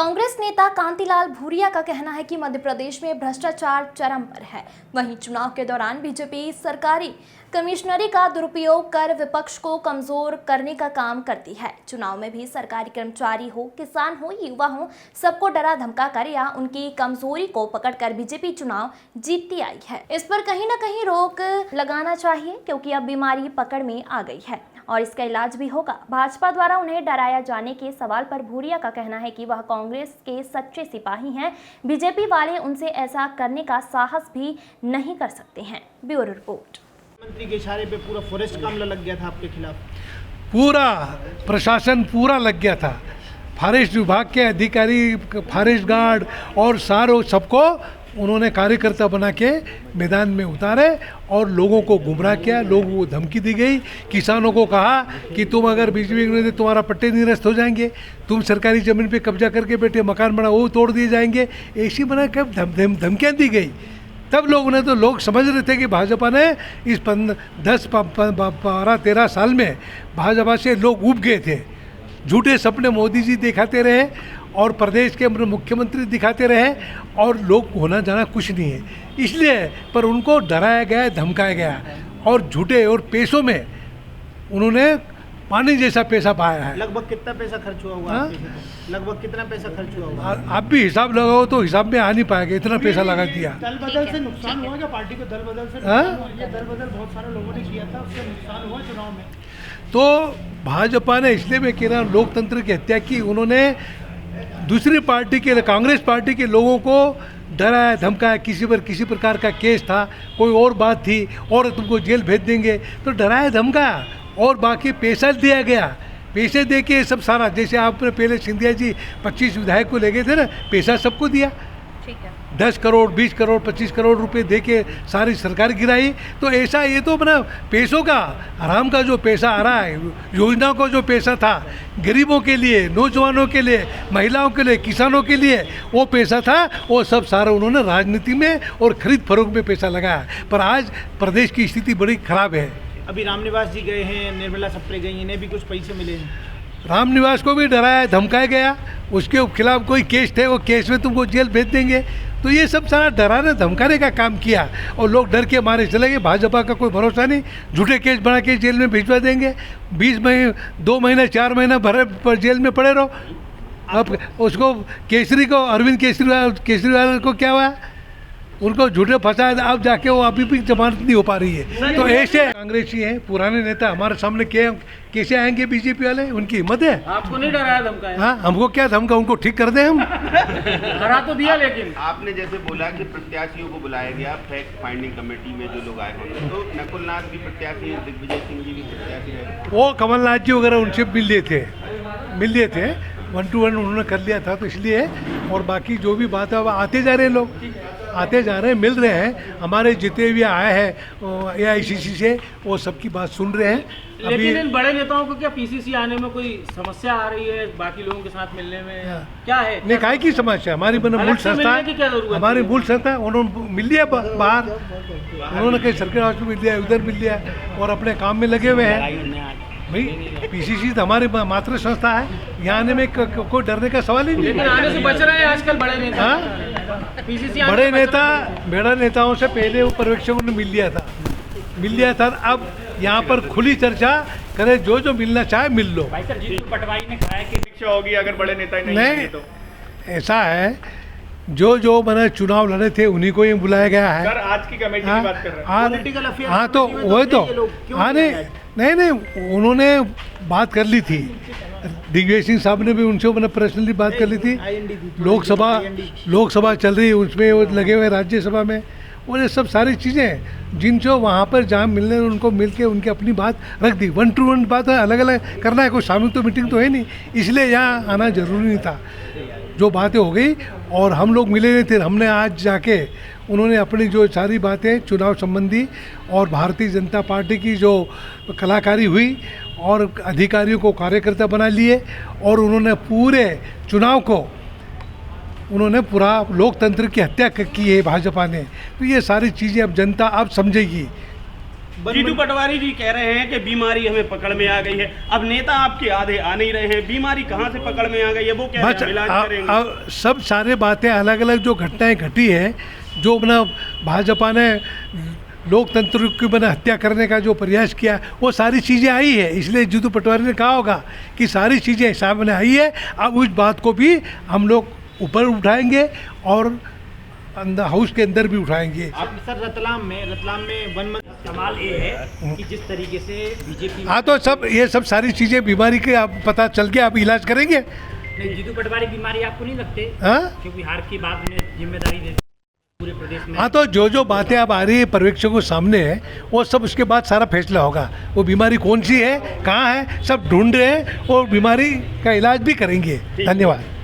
कांग्रेस नेता कांतिलाल भूरिया का कहना है कि मध्य प्रदेश में भ्रष्टाचार चरम पर है। वहीं चुनाव के दौरान बीजेपी सरकारी कमिश्नरी का दुरुपयोग कर विपक्ष को कमजोर करने का काम करती है। चुनाव में भी सरकारी कर्मचारी हो, किसान हो, युवा हो, सबको डरा धमका कर या उनकी कमजोरी को पकड़कर बीजेपी चुनाव जीतती आई है। इस पर कहीं न कहीं रोक लगाना चाहिए, क्योंकि अब बीमारी पकड़ में आ गई है और इसका इलाज भी होगा। भाजपा द्वारा उन्हें डराया जाने के सवाल पर भूरिया का कहना है कि वह कांग्रेस के सच्चे सिपाही हैं। बीजेपी वाले उनसे ऐसा करने का साहस भी नहीं कर सकते हैं। Bureau report. मंत्री के इशारे पे पूरा फॉरेस्ट कामला लग गया था आपके खिलाफ। पूरा प्रशासन पूरा लग गया था। फॉरेस्ट विभाग के अधिकारी, फॉरेस्ट गार्ड और सारों सबको उन्होंने कार्यकर्ता बना के मैदान में उतारे और लोगों को गुमराह किया। लोगों को धमकी दी गई। किसानों को कहा कि तुम अगर बीजेपी में तुम्हारा पट्टे निरस्त हो जाएंगे, तुम सरकारी ज़मीन पे कब्जा करके बैठे मकान बना वो तोड़ दिए जाएंगे, ऐसी बना के धमकियाँ दी गई। तब लोग समझ रहे थे कि भाजपा ने इस 10, 12, 13 साल में भाजपा से लोग उब गए थे। झूठे सपने मोदी जी दिखाते रहे और प्रदेश के मुख्यमंत्री दिखाते रहे और लोग होना जाना कुछ नहीं है। इसलिए पर उनको डराया गया, धमकाया गया और झूठे और पैसों में उन्होंने पानी जैसा पैसा पाया है। लगभग कितना पैसा खर्च हुआ होगा? लगभग कितना पैसा खर्च हुआ होगा? आप भी हिसाब लगाओ तो हिसाब में आ नहीं पाएगा, इतना पैसा लगा दिया। दल बदल से नुकसान हुआ क्या पार्टी को? दल बदल से दल बदल बहुत सारे लोगों ने किया था, उससे नुकसान हुआ चुनाव में? तो भाजपा ने, इसलिए मैं कह रहा हूँ, लोकतंत्र की हत्या की। उन्होंने दूसरी पार्टी के, कांग्रेस पार्टी के लोगों को डराया, धमकाया। किसी पर किसी प्रकार का केस था, कोई और बात थी और तुमको जेल भेज देंगे, तो डराया, धमकाया और बाकी पैसा दिया गया। पैसे दे के सब सारा, जैसे आपने पहले सिंधिया जी 25 विधायक को ले गए थे ना, पैसा सबको दिया। ठीक है। 10 करोड़, 20 करोड़, 25 करोड़ रुपए दे के सारी सरकार गिराई। तो ऐसा, ये तो अपना पैसों का, आराम का जो पैसा आ रहा है, योजना को जो पैसा था गरीबों के लिए, नौजवानों के लिए, महिलाओं के लिए, किसानों के लिए, वो पैसा था, वो सब सारा उन्होंने राजनीति में और खरीद फरोख्त में पैसा लगाया। पर आज प्रदेश की स्थिति बड़ी खराब है। अभी रामनिवास जी गए हैं, निर्मला सप्रे गई, इन्हें भी कुछ पैसे मिले हैं। रामनिवास को भी डराया, धमकाया गया। उसके खिलाफ कोई केस थे, वो केस में तुमको जेल भेज देंगे। तो ये सब सारा डराने धमकाने का काम किया और लोग डर के मारे चले गए। भाजपा का कोई भरोसा नहीं, झूठे केस बना के जेल में भिजवा देंगे। 20 महीने, 2 महीने, 4 महीने भरे पर जेल में पड़े रहो। अब उसको केसरी को, अरविंद केजरीवाल को क्या हुआ? उनको झूठे फंसाया, अब जाके वो अभी भी जमानत नहीं हो पा रही है। तो ऐसे कांग्रेसी हैं, पुराने नेता हमारे सामने कैसे आएंगे बीजेपी वाले? उनकी हिम्मत है? आपको नहीं डराया, धमकाया? हाँ, हमको क्या धमका? उनको ठीक कर दें हम। हरा तो दिया, लेकिन आपने जैसे बोला कि प्रत्याशियों को बुलाया गया फैक्ट फाइंडिंग कमेटी में जो लोग आए होंगे, तो नकुल नाथ भी प्रत्याशी हैं, दिग्विजय सिंह जी भी प्रत्याशी हैं, वो कमलनाथ जी वगैरह उनसे मिल लिए थे 1 to 1 उन्होंने कर लिया था। तो इसलिए, और बाकी जो भी बात है, आते जा रहे हैं, लोग आते जा रहे हैं, मिल रहे हैं। हमारे जितने भी आए हैं AICC से, वो सबकी बात सुन रहे हैं। लेकिन इन बड़े नेताओं को क्या PCC आने में कोई समस्या आ रही है? बाकी लोगों के साथ मिलने में क्या है? नहीं, काय की समस्या? हमारी मूल संस्था, हमारी मूल संस्था, उन्होंने मिल लिया बाहर, उन्होंने कहीं सरकारी हॉस्पिटल मिल लिया, उधर मिल लिया और अपने काम में लगे हुए हैं। भाई PCC तो हमारी मातृ संस्था है, यहाँ आने में कोई डरने का सवाल ही नहीं। लेकिन आने से बच रहे हैं आजकल बड़े नेता। PCC बड़े नेताओं से पहले वो पर्यवेक्षकों ने मिल लिया था। अब यहाँ पर खुली चर्चा करे, जो मिलना चाहे मिल लो। भाई सर, जीतू पटवारी ने कहा है कि शिक्षा होगी अगर बड़े नेता नहीं तो ऐसा है, जो मैंने चुनाव लड़े थे उन्हीं को ही बुलाया गया है। सर, आज की कमेटी की बात कर रहे हैं। हाँ, तो वही तो, हाँ, नहीं, उन्होंने बात कर ली थी। दिग्विजय सिंह साहब ने भी उनसे मैंने पर्सनली बात कर ली थी। लोकसभा चल रही है, उसमें वो लगे हुए राज्यसभा में, और ये सब सारी चीज़ें जिनसे वहाँ पर जहाँ मिलने, उनको मिल के उनकी अपनी बात रख दी। 1 to 1 बात अलग अलग करना है, कोई सामूहिक तो मीटिंग तो है नहीं, इसलिए यहाँ आना जरूरी नहीं था। जो बातें हो गई और हम लोग मिले नहीं थे, हमने आज जाके, उन्होंने अपनी जो सारी बातें चुनाव संबंधी और भारतीय जनता पार्टी की जो कलाकारी हुई और अधिकारियों को कार्यकर्ता बना लिए और उन्होंने पूरे चुनाव को, उन्होंने पूरा लोकतंत्र की हत्या की है भाजपा ने। तो ये सारी चीज़ें अब जनता अब समझेगी। जीतू पटवारी जी कह रहे हैं कि बीमारी हमें पकड़ में आ गई है। अब नेता आपके आधे आ नहीं रहे हैं, बीमारी कहाँ से पकड़ में आ गई है वो कह रहे हैं, हम इलाज करेंगे। सब सारे बातें अलग अलग जो घटनाएं घटी है, जो अपना भाजपा ने लोकतंत्र की बना हत्या करने का जो प्रयास किया, वो सारी चीज़ें आई है। इसलिए जीतू पटवारी ने कहा होगा कि सारी चीज़ें सामने आई है, अब उस बात को भी हम लोग ऊपर उठाएंगे और अंदर हाउस के अंदर भी उठाएंगे। आप सर रतलाम में वन सवाल ये है कि जिस तरीके से बीजेपी हाँ, तो सब ये सब सारी चीज़ें बीमारी के आप पता चल गया, अब इलाज करेंगे। नहीं, जीतू पटवारी बीमारी आपको नहीं लगते? हाँ, क्योंकि हार की बाद में जिम्मेदारी देते पूरे प्रदेश में। हाँ, तो जो बातें अब आ रही है पर्यवेक्षकों के सामने है, वो सब उसके बाद सारा फैसला होगा। वो बीमारी कौन सी है, कहाँ है, सब ढूंढ रहे हैं और बीमारी का इलाज भी करेंगे। धन्यवाद।